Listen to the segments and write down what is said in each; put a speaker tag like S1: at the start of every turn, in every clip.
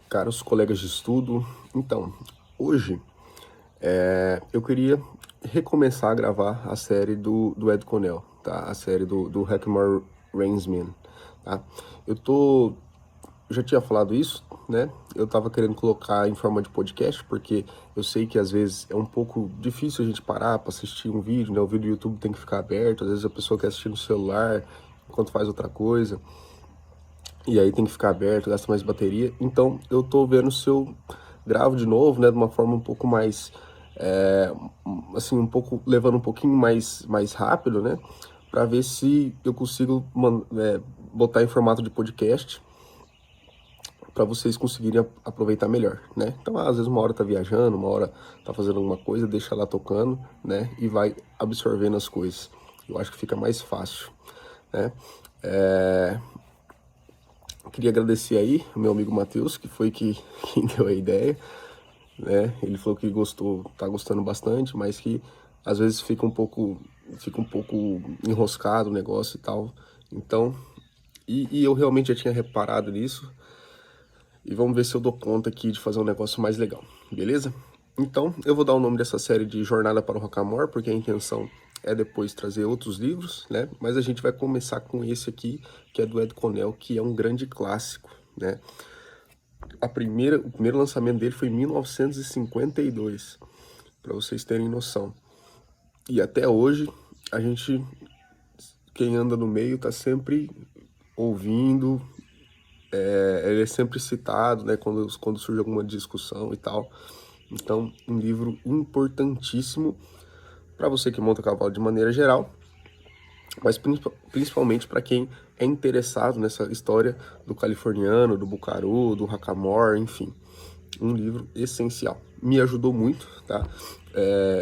S1: Caros colegas de estudo, então, hoje eu queria recomeçar a gravar a série do Ed Conell, tá? A série do Hackmore Rainsman, tá? Eu tô, já tinha falado isso, né? Eu tava querendo colocar em forma de podcast, porque eu sei que às vezes é um pouco difícil a gente parar para assistir um vídeo, né? O vídeo do YouTube tem que ficar aberto, às vezes a pessoa quer assistir no celular enquanto faz outra coisa. E aí tem que ficar aberto, gasta mais bateria. Então eu tô vendo se eu gravo de novo, né, de uma forma um pouco mais, assim, um pouco, levando um pouquinho mais rápido, né, para ver se eu consigo botar em formato de podcast para vocês conseguirem aproveitar melhor, né. Então às vezes uma hora tá viajando, uma hora tá fazendo alguma coisa, deixa lá tocando, né, e vai absorvendo as coisas. Eu acho que fica mais fácil, né. É, Queria agradecer aí o meu amigo Matheus, que foi quem deu a ideia, né? Ele falou que gostou, tá gostando bastante, mas que às vezes fica um pouco enroscado o negócio e tal. Então, e eu realmente já tinha reparado nisso, e vamos ver se eu dou conta aqui de fazer um negócio mais legal, beleza? Então, eu vou dar o nome dessa série de Jornada para o Rockamore, porque a intenção é depois trazer outros livros, né? Mas a gente vai começar com esse aqui, que é do Ed Conell, que é um grande clássico, né? O primeiro lançamento dele foi em 1952, para vocês terem noção. E até hoje, a gente, quem anda no meio, tá sempre ouvindo, ele é sempre citado, né, quando surge alguma discussão e tal. Então, um livro importantíssimo para você que monta cavalo de maneira geral, mas principalmente para quem é interessado nessa história do californiano, do Bucaru, do Hackamore, enfim. Um livro essencial. Me ajudou muito, tá?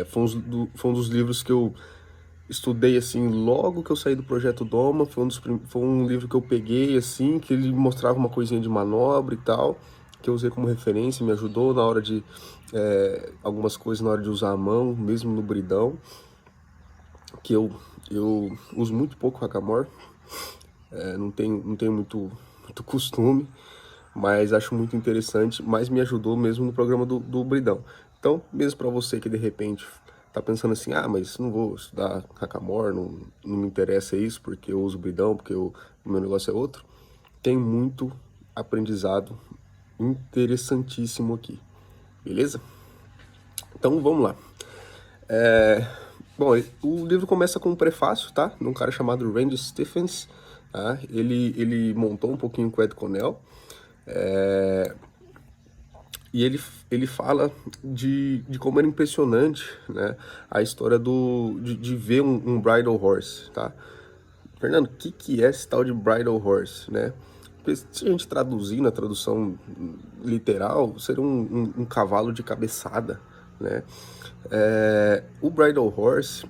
S1: Foi um dos livros que eu estudei, assim, logo que eu saí do Projeto Doma. Foi um livro que eu peguei, assim, que ele mostrava uma coisinha de manobra e tal, que eu usei como referência, me ajudou na hora de... algumas coisas na hora de usar a mão, mesmo no bridão, que eu uso muito pouco Hackamore, não tenho muito costume, mas acho muito interessante, mas me ajudou mesmo no programa do Bridão. Então, mesmo para você que de repente tá pensando assim, ah, mas não vou estudar Hackamore, não me interessa isso porque eu uso Bridão, porque o meu negócio é outro, tem muito aprendizado interessantíssimo aqui, beleza? Então vamos lá. Bom, o livro começa com um prefácio, tá? De um cara chamado Randy Stephens, tá? Ele montou um pouquinho com o Ed Conell, e ele fala de como era impressionante, né, a história de ver um bridle horse, tá? Fernando, o que é esse tal de bridle horse, né? Porque se a gente traduzir na tradução literal, seria um cavalo de cabeçada, né? O bridle horse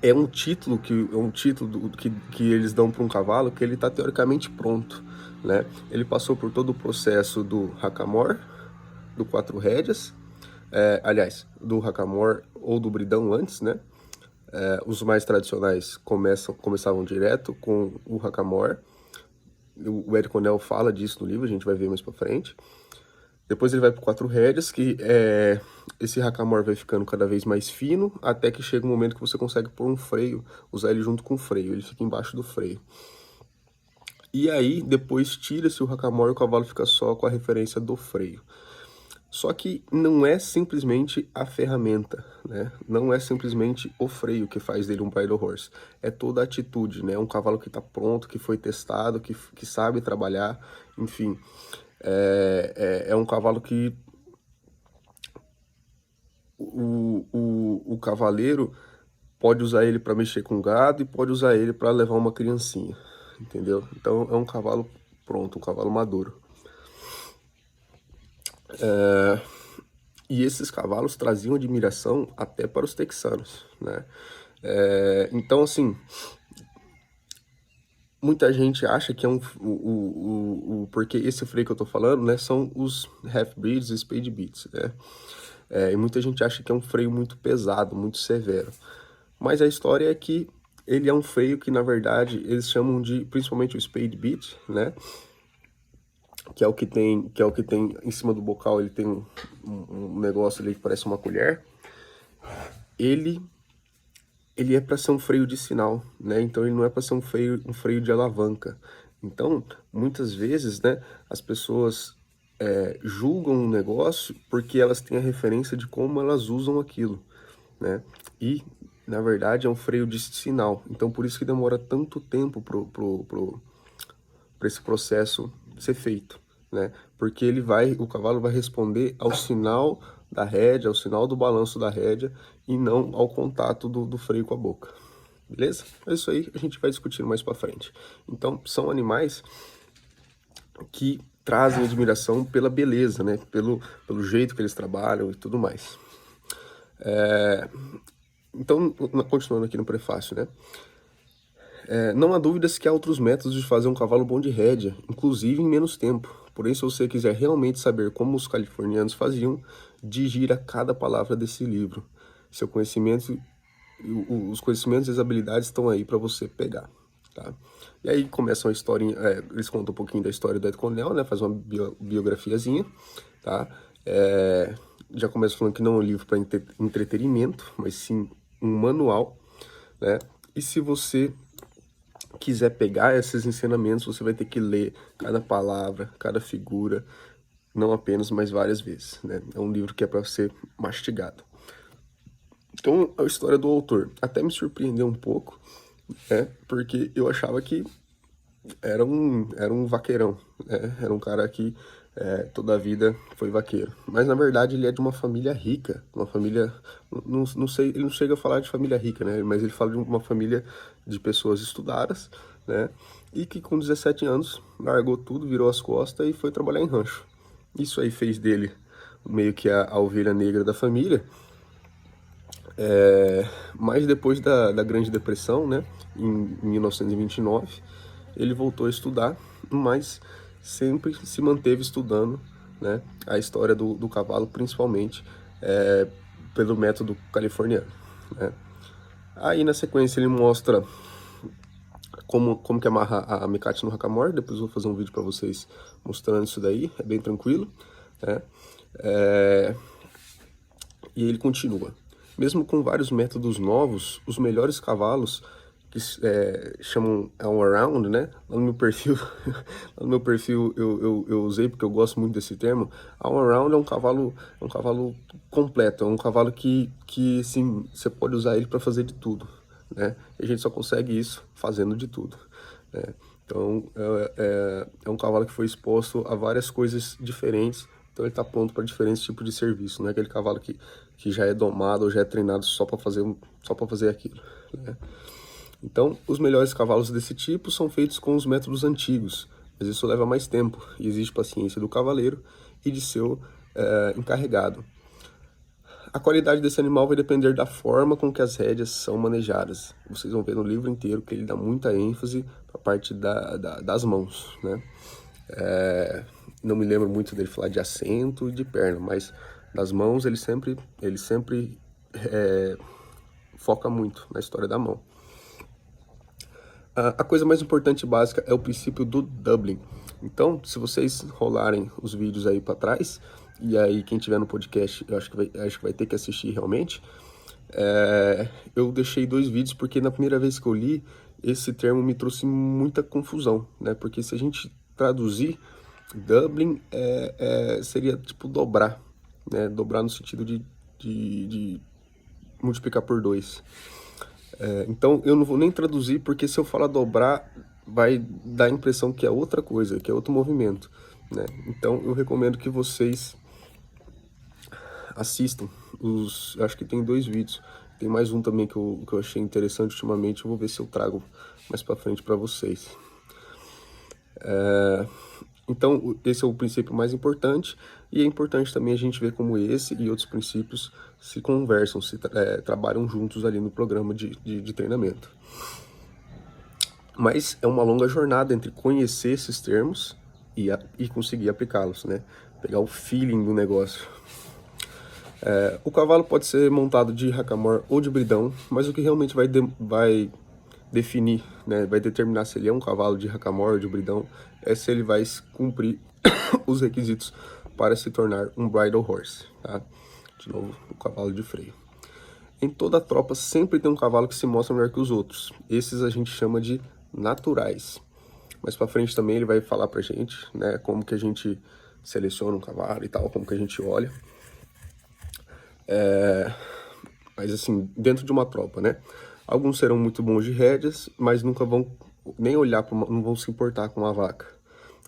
S1: é um título que eles dão para um cavalo que ele está teoricamente pronto, né? Ele passou por todo o processo do hackamore, do quatro rédeas, aliás, do hackamore ou do bridão antes, né? Os mais tradicionais começavam direto com o hackamore. O Ed Conell fala disso no livro, a gente vai ver mais para frente. Depois ele vai para quatro rédeas, esse hackamore vai ficando cada vez mais fino, até que chega um momento que você consegue pôr um freio, usar ele junto com o freio, ele fica embaixo do freio. E aí, depois tira-se o hackamore e o cavalo fica só com a referência do freio. Só que não é simplesmente a ferramenta, né? Não é simplesmente o freio que faz dele um bridle horse. É toda a atitude, né? Um cavalo que está pronto, que foi testado, que sabe trabalhar, enfim. É um cavalo que o cavaleiro pode usar ele para mexer com gado e pode usar ele para levar uma criancinha, entendeu? Então é um cavalo pronto, um cavalo maduro. E esses cavalos traziam admiração até para os texanos, né? Então, assim, muita gente acha que é porque esse freio que eu tô falando, né, são os half-breeds e spade beats, né? E muita gente acha que é um freio muito pesado, muito severo. Mas a história é que ele é um freio que, na verdade, eles chamam de, principalmente o spade beat, né? que é o que tem em cima do bocal, ele tem um negócio ali que parece uma colher, ele é para ser um freio de sinal, né? Então ele não é para ser um freio de alavanca. Então, muitas vezes, né, as pessoas julgam um negócio porque elas têm a referência de como elas usam aquilo, né? E, na verdade, é um freio de sinal. Então, por isso que demora tanto tempo para esse processo ser feito, né? Porque o cavalo vai responder ao sinal da rédea, ao sinal do balanço da rédea e não ao contato do freio com a boca. Beleza? É isso aí, a gente vai discutindo mais para frente. Então, são animais que trazem admiração pela beleza, né? Pelo jeito que eles trabalham e tudo mais. Então, continuando aqui no prefácio, né? Não há dúvidas que há outros métodos de fazer um cavalo bom de rédea, inclusive em menos tempo. Porém, se você quiser realmente saber como os californianos faziam, digira cada palavra desse livro. Seu conhecimento, os conhecimentos e as habilidades estão aí para você pegar, tá? E aí começa uma historinha, eles contam um pouquinho da história do Ed Cornell, né? Faz uma biografiazinha, tá? Já começa falando que não é um livro para entretenimento, mas sim um manual, né? E se você quiser pegar esses ensinamentos, você vai ter que ler cada palavra, cada figura, não apenas, mas várias vezes, né? É um livro que é para ser mastigado. Então, a história do autor até me surpreendeu um pouco, né? Porque eu achava que era um vaqueirão, né? Era um cara que toda a vida foi vaqueiro. Mas, na verdade, ele é de uma família rica, uma família... Não sei, ele não chega a falar de família rica, né? Mas ele fala de uma família de pessoas estudadas, né? E que com 17 anos largou tudo, virou as costas e foi trabalhar em rancho. Isso aí fez dele meio que a ovelha negra da família. Mas depois da Grande Depressão, né, em 1929, ele voltou a estudar, mas sempre se manteve estudando, né, a história do cavalo, principalmente pelo método californiano, né. Aí na sequência ele mostra como que amarra a mecate no hackamore. Depois eu vou fazer um vídeo para vocês mostrando isso daí, é bem tranquilo, né. E ele continua. Mesmo com vários métodos novos, os melhores cavalos, que chamam all-around, né? Lá no meu perfil, eu usei porque eu gosto muito desse termo. All-around é um cavalo completo, é um cavalo que assim, você pode usar ele para fazer de tudo, né? E a gente só consegue isso fazendo de tudo, né? Então, é um cavalo que foi exposto a várias coisas diferentes. Então ele está pronto para diferentes tipos de serviço, não é aquele cavalo que já é domado ou já é treinado só para fazer aquilo, né? Então, os melhores cavalos desse tipo são feitos com os métodos antigos, mas isso leva mais tempo e exige paciência do cavaleiro e de seu encarregado. A qualidade desse animal vai depender da forma com que as rédeas são manejadas. Vocês vão ver no livro inteiro que ele dá muita ênfase para a parte das mãos, né? Não me lembro muito dele falar de assento e de perna, mas das mãos ele sempre foca muito na história da mão. A coisa mais importante e básica é o princípio do doubling. Então, se vocês rolarem os vídeos aí para trás, e aí quem tiver no podcast, eu acho que vai ter que assistir realmente, eu deixei 2 vídeos porque na primeira vez que eu li, esse termo me trouxe muita confusão, né? Porque se a gente traduzir, doubling seria tipo dobrar, né? Dobrar no sentido de multiplicar por 2. Então eu não vou nem traduzir, porque se eu falar dobrar, vai dar a impressão que é outra coisa, que é outro movimento, né? Então eu recomendo que vocês assistam acho que tem 2 vídeos, tem mais um também que eu achei interessante ultimamente, eu vou ver se eu trago mais pra frente para vocês. Então, esse é o princípio mais importante, e é importante também a gente ver como esse e outros princípios se conversam, trabalham juntos ali no programa de treinamento. Mas é uma longa jornada entre conhecer esses termos e conseguir aplicá-los, né? Pegar o feeling do negócio. O cavalo pode ser montado de hackamore ou de bridão, mas o que realmente vai definir, né, vai determinar se ele é um cavalo de hackamore ou de bridão, é se ele vai cumprir os requisitos para se tornar um bridle horse, tá? De novo, o cavalo de freio. Em toda a tropa sempre tem um cavalo que se mostra melhor que os outros. Esses a gente chama de naturais. Mais pra frente também ele vai falar pra gente, né, como que a gente seleciona um cavalo e tal, como que a gente olha. Mas assim, dentro de uma tropa, né? Alguns serão muito bons de rédeas, mas nunca vão nem olhar para não vão se importar com uma vaca.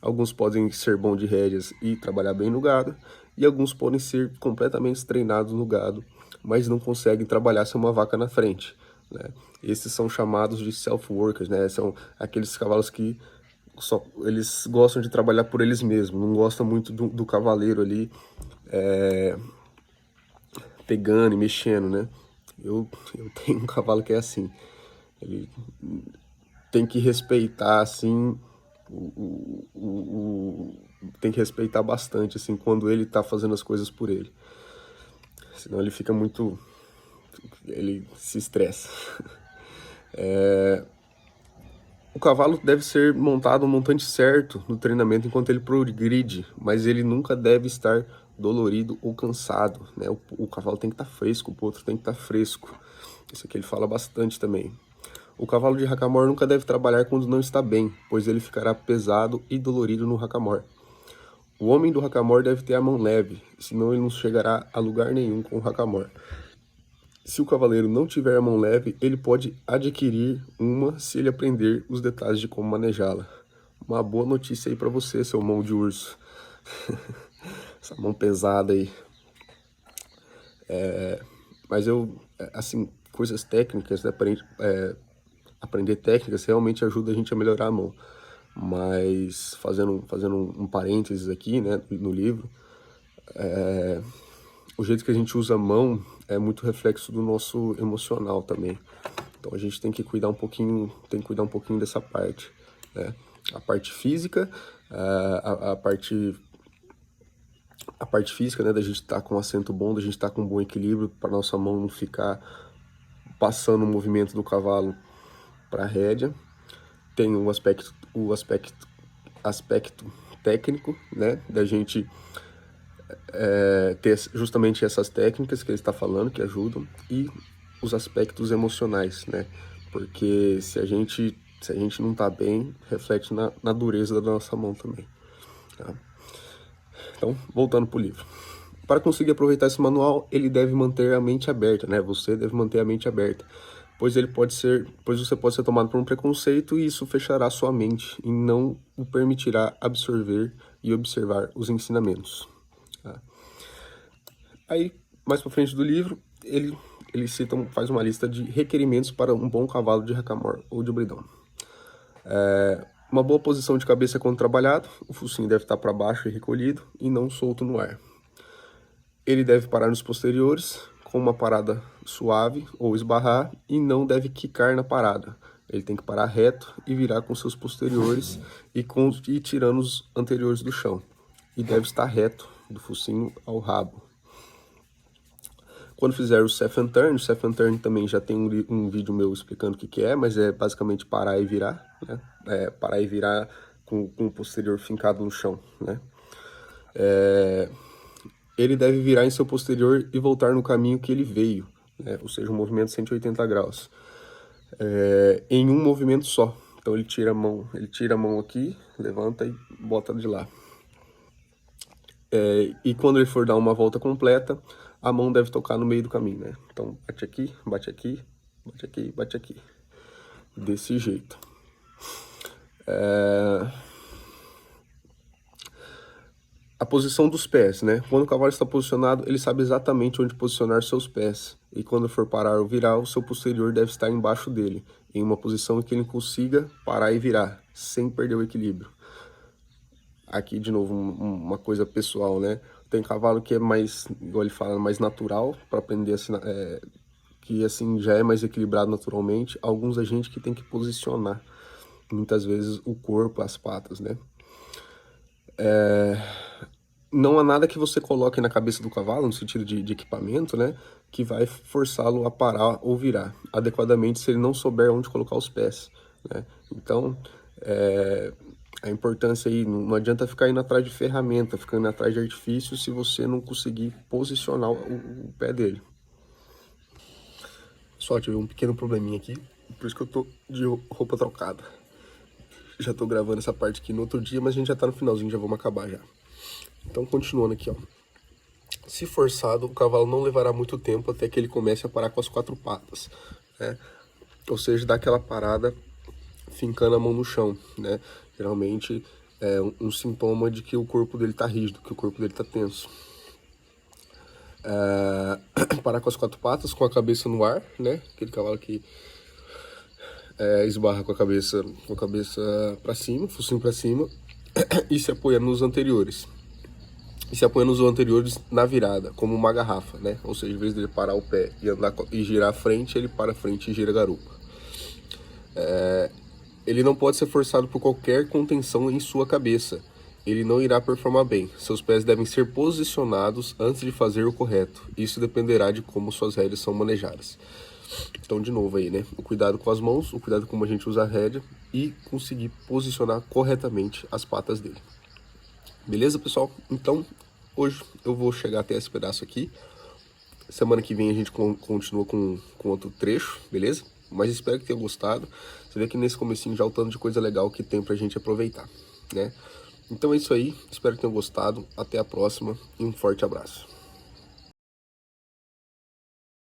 S1: Alguns podem ser bons de rédeas e trabalhar bem no gado, e alguns podem ser completamente treinados no gado, mas não conseguem trabalhar sem uma vaca na frente, né? Esses são chamados de self-workers, né? São aqueles cavalos que eles gostam de trabalhar por eles mesmos, não gostam muito do cavaleiro ali pegando e mexendo, né? Eu tenho um cavalo que é assim, ele tem que respeitar, assim, tem que respeitar bastante, assim, quando ele tá fazendo as coisas por ele. Senão ele fica muito... ele se estressa. O cavalo deve ser montado no montante certo no treinamento enquanto ele progride, mas ele nunca deve estar dolorido ou cansado, né? O cavalo tem que estar fresco, o potro tem que estar fresco. Isso aqui ele fala bastante também. O cavalo de hackamore nunca deve trabalhar quando não está bem, pois ele ficará pesado e dolorido no hackamore. O homem do hackamore deve ter a mão leve, senão ele não chegará a lugar nenhum com o hackamore. Se o cavaleiro não tiver a mão leve, ele pode adquirir uma se ele aprender os detalhes de como manejá-la. Uma boa notícia aí pra você, seu mão de urso. Essa mão pesada aí. Mas assim, coisas técnicas, né? Aprender técnicas realmente ajuda a gente a melhorar a mão. Mas fazendo um parênteses aqui, né, no livro, o jeito que a gente usa a mão é muito reflexo do nosso emocional também. Então a gente tem que cuidar um pouquinho, dessa parte, né? A parte física, a parte física, né, da gente estar com um assento bom, da gente estar com um bom equilíbrio, para nossa mão não ficar passando o movimento do cavalo para a rédea. Tem o aspecto técnico, né, da gente ter justamente essas técnicas que ele está falando, que ajudam, e os aspectos emocionais, né, porque se a gente não está bem, reflete na dureza da nossa mão também, tá? Então, voltando para o livro. Para conseguir aproveitar esse manual, ele deve manter a mente aberta, né? Você deve manter a mente aberta, pois você pode ser tomado por um preconceito e isso fechará sua mente e não o permitirá absorver e observar os ensinamentos. Tá? Aí, mais para frente do livro, ele faz uma lista de requerimentos para um bom cavalo de hackamore ou de bridão. Uma boa posição de cabeça quando trabalhado, o focinho deve estar para baixo e recolhido e não solto no ar. Ele deve parar nos posteriores, com uma parada suave ou esbarrar, e não deve quicar na parada. Ele tem que parar reto e virar com seus posteriores e tirando os anteriores do chão. E deve estar reto, do focinho ao rabo. Quando fizer o Seth and Turn também já tem um vídeo meu explicando o que é, mas é basicamente parar e virar, né? Parar e virar com o posterior fincado no chão, né? Ele deve virar em seu posterior e voltar no caminho que ele veio, né? Ou seja, um movimento 180 graus. Em um movimento só. Então ele tira a mão aqui, levanta e bota de lá. E quando ele for dar uma volta completa, a mão deve tocar no meio do caminho, né? Então bate aqui, bate aqui, bate aqui, bate aqui. Desse jeito. A posição dos pés, né? Quando o cavalo está posicionado, ele sabe exatamente onde posicionar seus pés. E quando for parar ou virar, o seu posterior deve estar embaixo dele, em uma posição em que ele consiga parar e virar, sem perder o equilíbrio. Aqui, de novo, uma coisa pessoal, né? Tem cavalo que é mais, igual ele fala, mais natural, para aprender assim, que assim já é mais equilibrado naturalmente. Alguns a gente que tem que posicionar, muitas vezes, o corpo, as patas, né? Não há nada que você coloque na cabeça do cavalo, no sentido de equipamento, né, que vai forçá-lo a parar ou virar adequadamente se ele não souber onde colocar os pés, né? Então, A importância aí, não adianta ficar indo atrás de ferramenta, ficar indo atrás de artifício se você não conseguir posicionar o pé dele. Só tive um pequeno probleminha aqui, por isso que eu tô de roupa trocada. Já tô gravando essa parte aqui no outro dia, mas a gente já tá no finalzinho, já vamos acabar já. Então, continuando aqui, ó. Se forçado, o cavalo não levará muito tempo até que ele comece a parar com as 4 patas, né? Ou seja, dá aquela parada fincando a mão no chão, né? Geralmente é um sintoma de que o corpo dele tá rígido, que o corpo dele tá tenso. Parar com as 4 patas, com a cabeça no ar, né? Aquele cavalo que esbarra com a cabeça para cima, focinho para cima, e se apoiando nos anteriores. E se apoiando nos anteriores na virada, como uma garrafa, né? Ou seja, em vez dele parar o pé e andar e girar a frente, ele para a frente e gira a garupa. Ele não pode ser forçado por qualquer contenção em sua cabeça. Ele não irá performar bem. Seus pés devem ser posicionados antes de fazer o correto. Isso dependerá de como suas rédeas são manejadas. Então, de novo aí, né? O cuidado com as mãos, o cuidado com como a gente usa a rédea e conseguir posicionar corretamente as patas dele. Beleza, pessoal? Então, hoje eu vou chegar até esse pedaço aqui. Semana que vem a gente continua com outro trecho, beleza? Mas espero que tenham gostado. Você vê que nesse comecinho já o tanto de coisa legal que tem pra gente aproveitar, né? Então é isso aí, espero que tenham gostado. Até a próxima e um forte abraço.